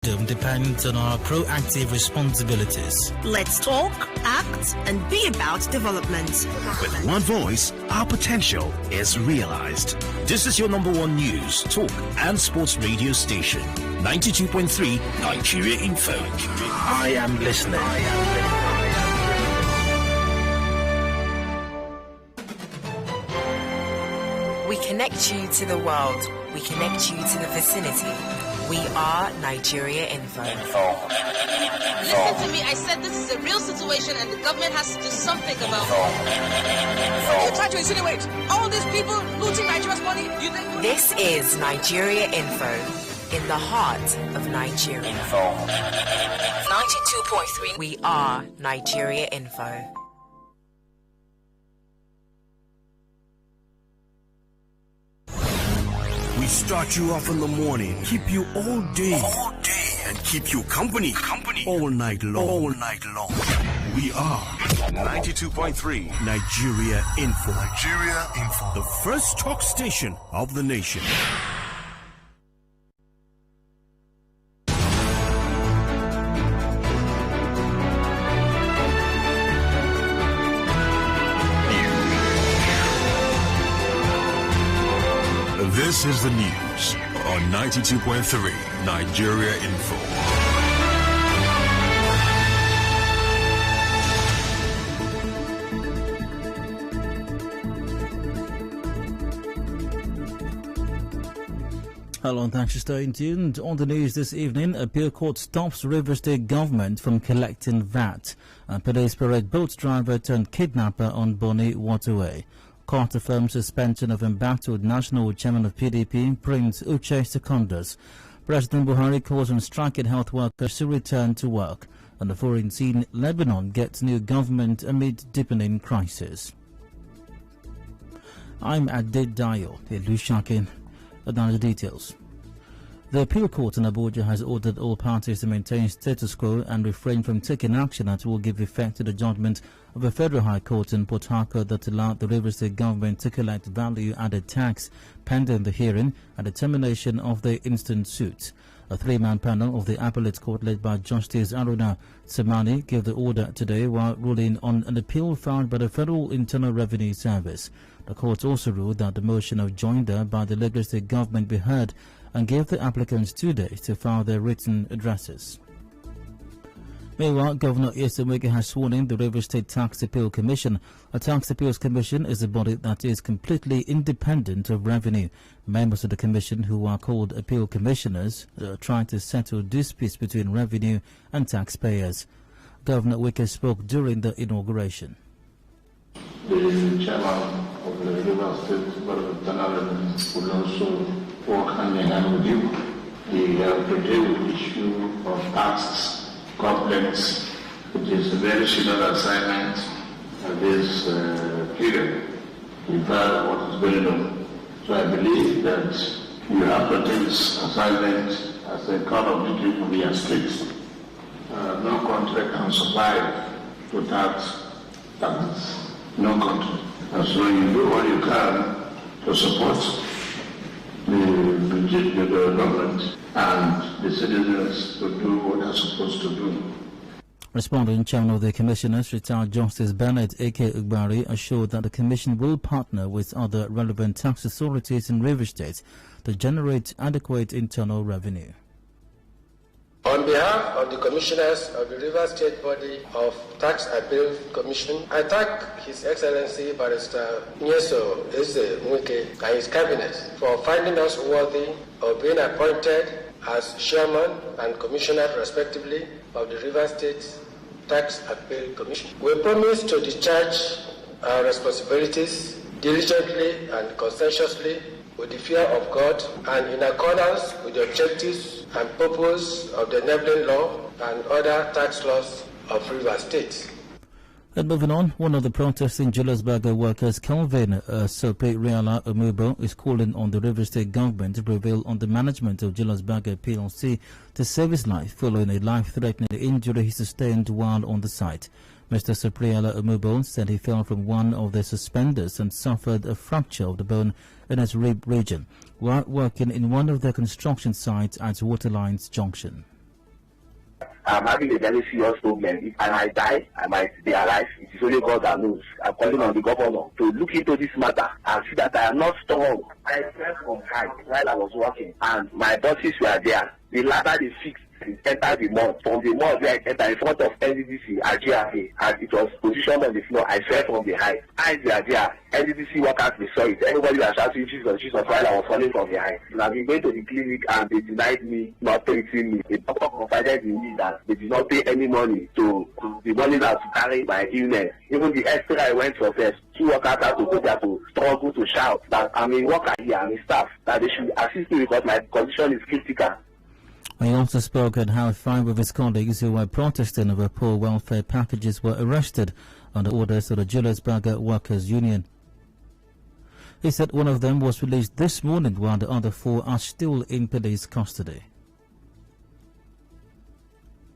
Depends on our proactive responsibilities. Let's talk, act, and be about development. With one voice, our potential is realized. This is your number one news, talk, and sports radio station. 92.3 Nigeria Info. I am listening. We connect you to the world. We connect you to the vicinity. We are Nigeria Info. Listen to me. I said this is a real situation and the government has to do something about it. You try to insinuate all these people looting Nigeria's money. This is Nigeria Info in the heart of Nigeria. 92.3. We are Nigeria Info. We start you off in the morning, keep you all day, and keep you company all night long. We are 92.3 Nigeria Info. The first talk station of the nation. This is the news on 92.3 Nigeria Info. Hello and thanks for staying tuned. On the news this evening, appeal court stops Rivers State government from collecting VAT. Police parade boat driver turned kidnapper on Bonny Waterway. Court affirms suspension of embattled National Chairman of PDP, Prince Uche Secondus. President Buhari calls on striking health workers to return to work. On the foreign scene, Lebanon gets new government amid deepening crisis. I'm Adedayo, Elusakin. Now the details. The appeal court in Abuja has ordered all parties to maintain status quo and refrain from taking action that will give effect to the judgment of a federal high court in Port Harcourt that allowed the Rivers State government to collect value-added tax pending the hearing and the termination of the instant suit. A three-man panel of the appellate court led by Justice Aruna Tsamani gave the order today while ruling on an appeal filed by the Federal Internal Revenue Service. The court also ruled that the motion of joinder by the Lagos State government be heard and gave the applicants 2 days to file their written addresses. Meanwhile, Governor Esemwege has sworn in the Rivers State Tax Appeal Commission. A Tax Appeals Commission is a body that is completely independent of revenue. Members of the commission, who are called appeal commissioners, try to settle disputes between revenue and taxpayers. Governor Wike spoke during the inauguration. The chairman of the Rivers State Board of Internal Revenue will also work hand in hand with you. We have to deal with the issue of tax complex. It is a very serious assignment at this period. We've heard what is going on. So I believe that you have to take this assignment as a call of duty for the state. No country can survive without taxes. No country. And so you do what you can to support the government and the citizens to do what they're supposed to do. Responding, Chairman of the Commissioners, retired Justice Bernard A.K. Ugbari, assured that the Commission will partner with other relevant tax authorities in Rivers State to generate adequate internal revenue. On behalf of the Commissioners of the Rivers State Body of Tax Appeal Commission, I thank His Excellency Barrister Nyeso Eze Nweke and his Cabinet for finding us worthy of being appointed as Chairman and Commissioner, respectively, of the Rivers State Tax Appeal Commission. We promise to discharge our responsibilities diligently and conscientiously with the fear of God and in accordance with the objectives and purpose of the enabling law and other tax laws of Rivers State. And moving on, one of the protesting Julius Berger workers, Kelvin Sope Riala Umubo, is calling on the Rivers State government to prevail on the management of Julius Berger PLC to save his life following a life-threatening injury he sustained while on the site. Mr. Supriala Umubo said he fell from one of the suspenders and suffered a fracture of the bone in his rib region while working in one of the construction sites at Waterlines Junction. I'm having a very serious problem. If I die, I might be alive. It is only God that knows. I'm calling on the governor to look into this matter and see that I am not strong. I fell from height while I was working, and my bosses were there. The ladder they fixed enter the mall. From the mall where I enter in front of NDDC at GRA, and it was positioned on the floor. I fell from the height. Eyes were there. NDDC workers, they saw it. Everybody was shouting Jesus, Jesus while I was falling from the height. And I've been going to the clinic and they denied me, not treating me. The doctor confided in me that they did not pay any money to the money that to carry my illness. Even the extra I went for first, 2 workers had to go there to struggle to shout that I'm a worker here, I'm a staff, that they should assist me because my condition is critical. He also spoke at how 5 of his colleagues who were protesting over poor welfare packages were arrested under orders of the Julesburger Workers' Union. He said one of them was released this morning while the other 4 are still in police custody.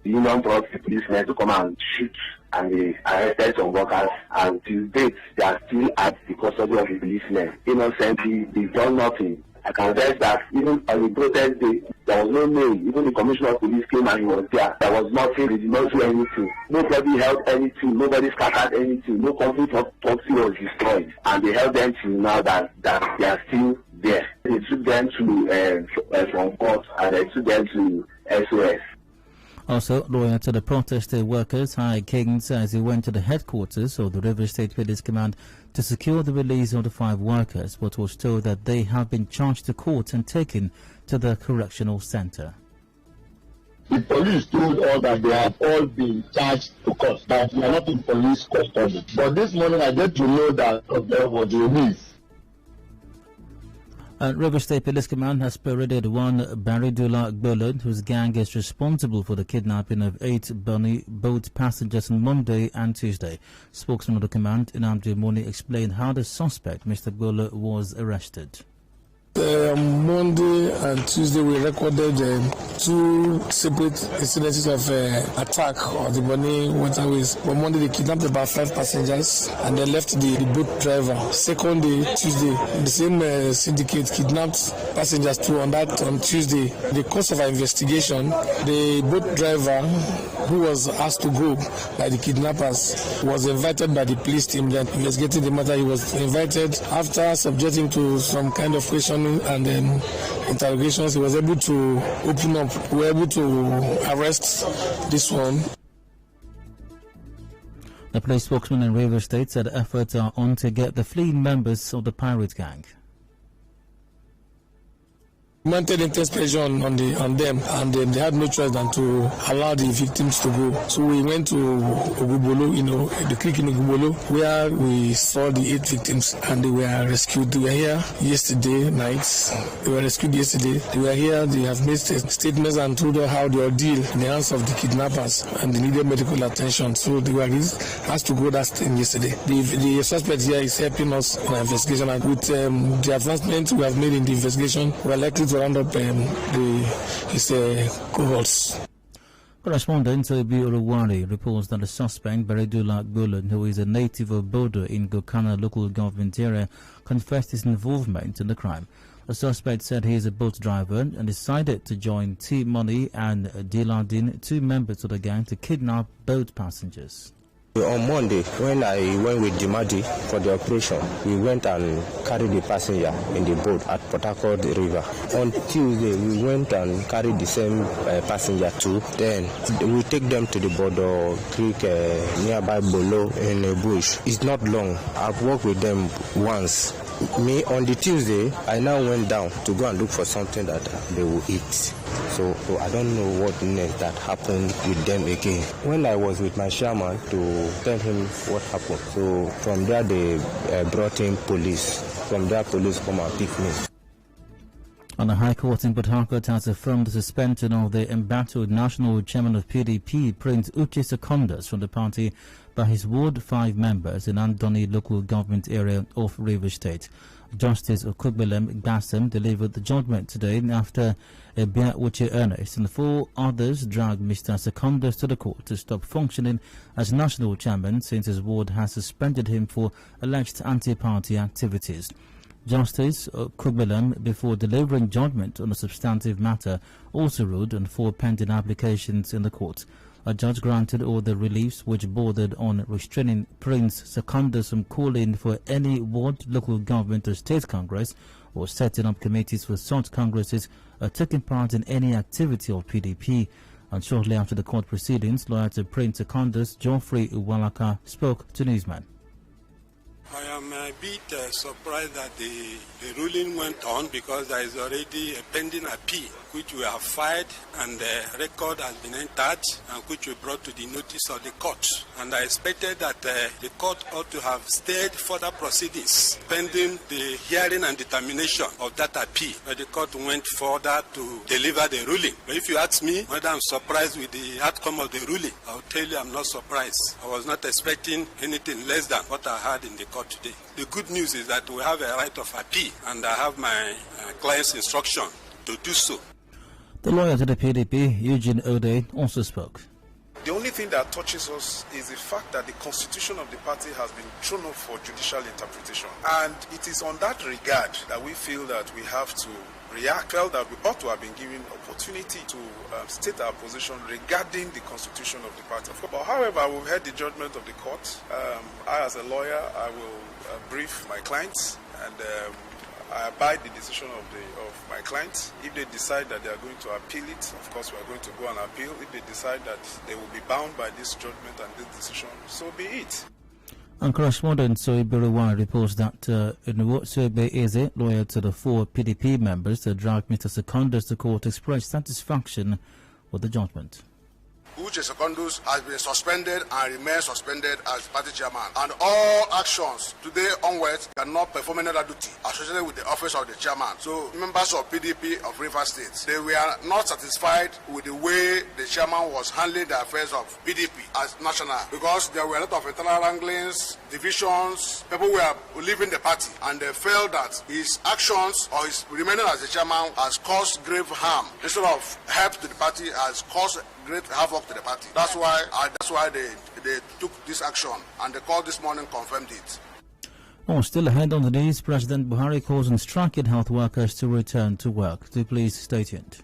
The union brought the policemen to come and shoot, and they arrested some workers, and to date they are still at the custody of the policemen. Innocently, they've done nothing. I can guess that even on the protest day, there was no name. Even the commissioner of police came and he was there. There was nothing. They did not do anything. Nobody held anything. Nobody scattered anything. No complete property was destroyed. And they held them till now that they are still there. They took them to from court and they took them to SOS. Also, lawyer to the protesting workers, Hai King, says he went to the headquarters of the River State Police Command to secure the release of the 5 workers, but was told that they have been charged to court and taken to the correctional centre. The police told us that they have all been charged to court, that they are not in police custody. But this morning I get to know that they were released. River State Police Command has paraded one Baridula Gbolod, whose gang is responsible for the kidnapping of 8 Bunny boat passengers on Monday and Tuesday. Spokesman of the command, Inamdi Moni, explained how the suspect, Mr. Gbolod, was arrested. Monday and Tuesday we recorded 2 separate incidences of attack on the Bonny waterways. On Monday they kidnapped about 5 passengers and they left the boat driver. Second day, Tuesday, the same syndicate kidnapped passengers too on Tuesday. The course of our investigation, the boat driver who was asked to go by the kidnappers was invited by the police team that investigating the matter. He was invited after subjecting to some kind of questioning and then interrogations. He was able to open up. We were able to arrest this one. The police spokesman in River State said efforts are on to get the fleeing members of the pirate gang. Mounted intense pressure on them, and they had no choice than to allow the victims to go. So we went to Ogubolo, the creek in Ogubolo, where we saw the 8 victims, and they were rescued. They were here yesterday night. They were rescued yesterday. They were here. They have made statements and told us how they ordeal in the hands of the kidnappers, and they needed medical attention. So they were asked to go that thing yesterday. The suspect here is helping us in our investigation, and with the advancement we have made in the investigation, we are likely to round up his cohorts. Correspondent Obi Oluwari reports that the suspect, Baridula Gbolod, who is a native of Bodo in Gokana local government area, confessed his involvement in the crime. The suspect said he is a boat driver and decided to join T Money and Diladin, 2 members of the gang, to kidnap boat passengers. On Monday, when I went with Dimadi for the operation, we went and carried the passenger in the boat at Port Harcourt River. On Tuesday, we went and carried the same passenger too. Then we take them to the Bodo Creek nearby Bolo in a bush. It's not long. I've worked with them once. Me, on the Tuesday, I now went down to go and look for something that they will eat. So I don't know what next that happened with them again. When I was with my shaman to tell him what happened, so from there they brought in police. From there, police come and pick me. And the High Court in Port Harcourt has affirmed the suspension of the embattled national chairman of PDP, Prince Uche Secondas, from the party by his Ward 5 members in Andoni local government area of River State. Justice Okugbelem Gassem delivered the judgment today after Ebia Uche Ernest and 4 others dragged Mr. Secondas to the court to stop functioning as national chairman since his ward has suspended him for alleged anti-party activities. Justice Kubelam, before delivering judgment on a substantive matter, also ruled on 4 pending applications in the court. A judge granted all the reliefs which bordered on restraining Prince Secondus from calling for any ward, local government or state congress or setting up committees for such congresses taking part in any activity of PDP. And shortly after the court proceedings, lawyer to Prince Secondus, Geoffrey Uwalaka, spoke to newsmen. I am a bit surprised that the ruling went on because there is already a pending appeal which we have filed and the record has been entered and which we brought to the notice of the court. And I expected that the court ought to have stayed further proceedings pending the hearing and determination of that appeal. But the court went further to deliver the ruling. But if you ask me whether I'm surprised with the outcome of the ruling, I'll tell you I'm not surprised. I was not expecting anything less than what I had in the court today. The good news is that we have a right of appeal and I have my client's instruction to do so. The lawyer to the PDP, Eugene Ode, also spoke. The only thing that touches us is the fact that the constitution of the party has been thrown up for judicial interpretation. And it is on that regard that we feel that we have to react, felt that we ought to have been given opportunity to state our position regarding the constitution of the party. But however, we've heard the judgment of the court. I, as a lawyer, I will brief my clients and I abide the decision of my clients. If they decide that they are going to appeal it, of course we are going to go and appeal. If they decide that they will be bound by this judgment and this decision, so be it. And correspondent Soibiriwa reports that Soibe Eze, lawyer to the 4 PDP members that dragged Mr. Secondus to court, expressed satisfaction with the judgment. Uche Secondus has been suspended and remains suspended as party chairman. And all actions today onwards cannot perform any other duty associated with the office of the chairman. So members of PDP of Rivers State, they were not satisfied with the way the chairman was handling the affairs of PDP as national, because there were a lot of internal wranglings, divisions, people were leaving the party, and they felt that his actions or his remaining as the chairman has caused grave harm. Instead of help to the party, has caused great havoc to the party. That's why they took this action, and the call this morning confirmed it. Oh, still ahead on the news, President Buhari calls on striking health workers to return to work. Do please stay tuned.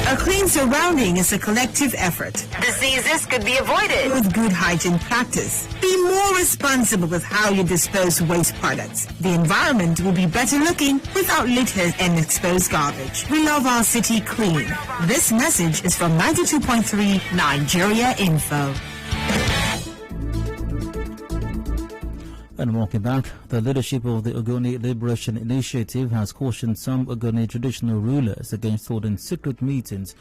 A clean surrounding is a collective effort. Diseases could be avoided With good hygiene practice. Be more responsible with how you dispose waste products. The environment will be better looking without litter and exposed garbage. We love our city clean. This message is from 92.3 Nigeria Info. And welcome back. The leadership of the Ogoni Liberation Initiative has cautioned some Ogoni traditional rulers against holding secret meetings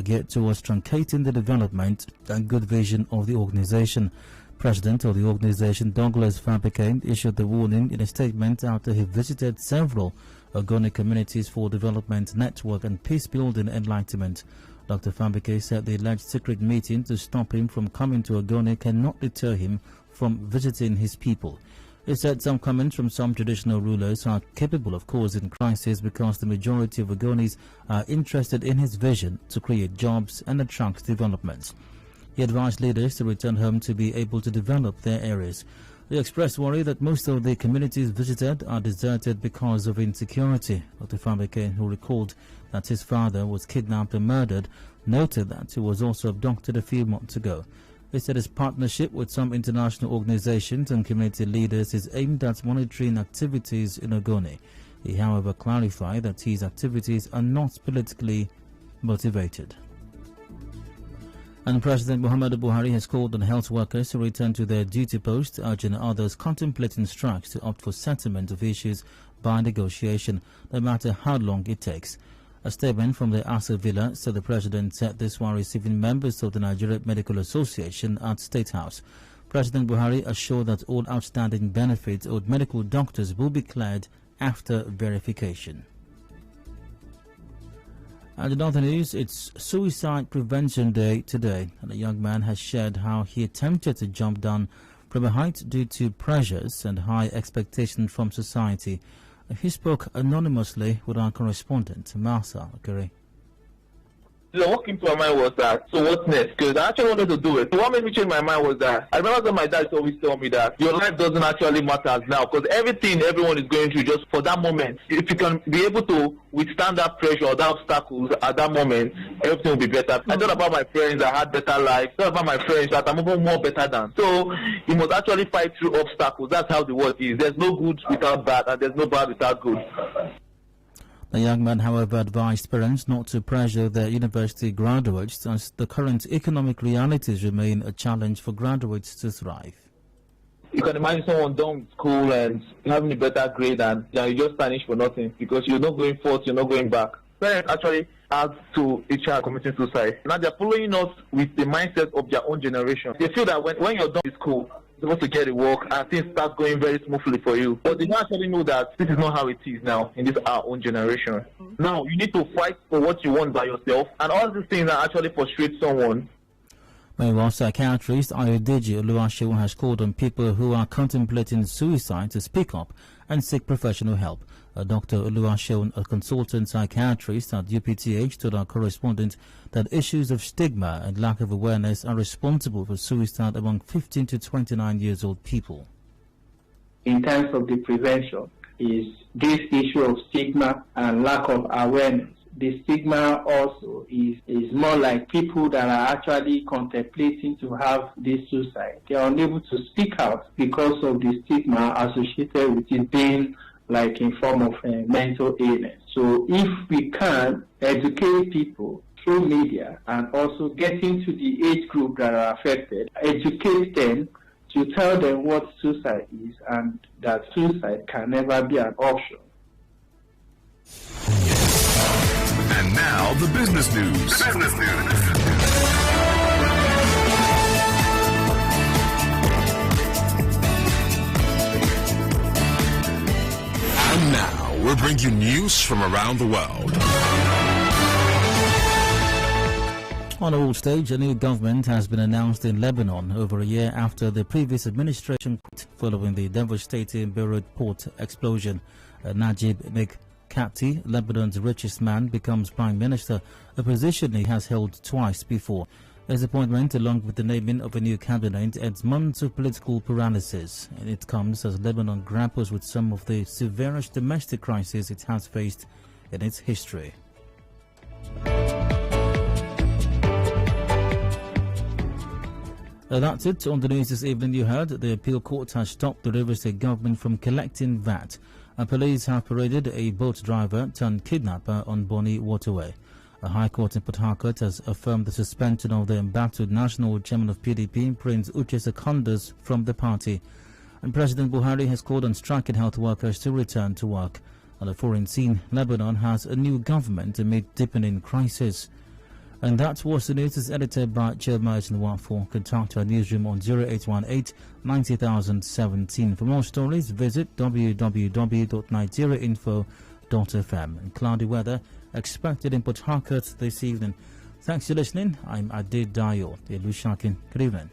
geared towards truncating the development and good vision of the organization. President of the organization, Douglas Fabike, issued the warning in a statement after he visited several Ogoni communities for development, network and peace-building enlightenment. Dr. Fabike said the alleged secret meeting to stop him from coming to Ogoni cannot deter him from visiting his people. He said some comments from some traditional rulers are capable of causing crisis because the majority of Ogonis are interested in his vision to create jobs and attract development. He advised leaders to return home to be able to develop their areas. He expressed worry that most of the communities visited are deserted because of insecurity. Dr. Fabike, who recalled that his father was kidnapped and murdered, noted that he was also abducted a few months ago. He said his partnership with some international organizations and community leaders is aimed at monitoring activities in Ogoni. He, however, clarified that his activities are not politically motivated. And President Muhammadu Buhari has called on health workers to return to their duty posts, urging others contemplating strikes to opt for settlement of issues by negotiation, no matter how long it takes. A statement from the Asa Villa said the president said this while receiving members of the Nigeria Medical Association at State House. President Buhari assured that all outstanding benefits owed medical doctors will be cleared after verification. And in other news, it's Suicide Prevention Day today, and a young man has shared how he attempted to jump down from a height due to pressures and high expectations from society. He spoke anonymously with our correspondent, Martha Gary. So what came to my mind was that, so what's next? Because I actually wanted to do it. So what made me change my mind was that I remember that my dad always told me that your life doesn't actually matter now, because everyone is going through just for that moment. If you can be able to withstand that pressure or that obstacles at that moment, everything will be better. I thought about my friends that had better life. I thought about my friends that I'm even more better than. So you must actually fight through obstacles. That's how the world is. There's no good without bad, and there's no bad without good. The young man, however, advised parents not to pressure their university graduates, as the current economic realities remain a challenge for graduates to thrive. You can imagine someone done with school and having a better grade, and you just vanish for nothing because you're not going forth, you're not going back. Parents actually add to a child committing suicide. Now they're following us with the mindset of their own generation. They feel that when you're done with school, you're supposed to get a work and things start going very smoothly for you. But they don't actually know that this is not how it is now in this our own generation. Now you need to fight for what you want by yourself, and all these things that actually frustrate someone. Meanwhile, psychiatrist Adedayo has called on people who are contemplating suicide to speak up and seek professional help. Dr. Elusakin, a consultant psychiatrist at UPTH, told our correspondent that issues of stigma and lack of awareness are responsible for suicide among 15 to 29 years old people. In terms of the prevention, is this issue of stigma and lack of awareness. The stigma also is more like people that are actually contemplating to have this suicide. They are unable to speak out because of the stigma associated with it being like in form of mental illness. So if we can educate people through media and also get into the age group that are affected, educate them to tell them what suicide is and that suicide can never be an option. And now the business news. And now we'll bring you news from around the world. On a world stage, a new government has been announced in Lebanon over a year after the previous administration quit following the devastating Beirut port explosion. Najib Mikati, Lebanon's richest man, becomes prime minister, a position he has held twice before. His appointment, along with the naming of a new cabinet, adds months of political paralysis. And it comes as Lebanon grapples with some of the severest domestic crises it has faced in its history. That's it on the news this evening. You heard the appeal court has stopped the Rivers State government from collecting VAT. Police have paraded a boat driver turned kidnapper on Bonny Waterway. A High Court in Port Harcourt has affirmed the suspension of the embattled national chairman of PDP, Prince Uche Secondas, from the party. And President Buhari has called on striking health workers to return to work. On the foreign scene, Lebanon has a new government amid deepening crisis. And that was the news. Is edited by Chairman Wafo. Contact our newsroom on 0818 90017. For more stories, visit www.nigeriainfo.fm. And cloudy weather expected in Port Harcourt this evening. Thanks for listening. I'm Adedayo, the Elusakin. Good evening.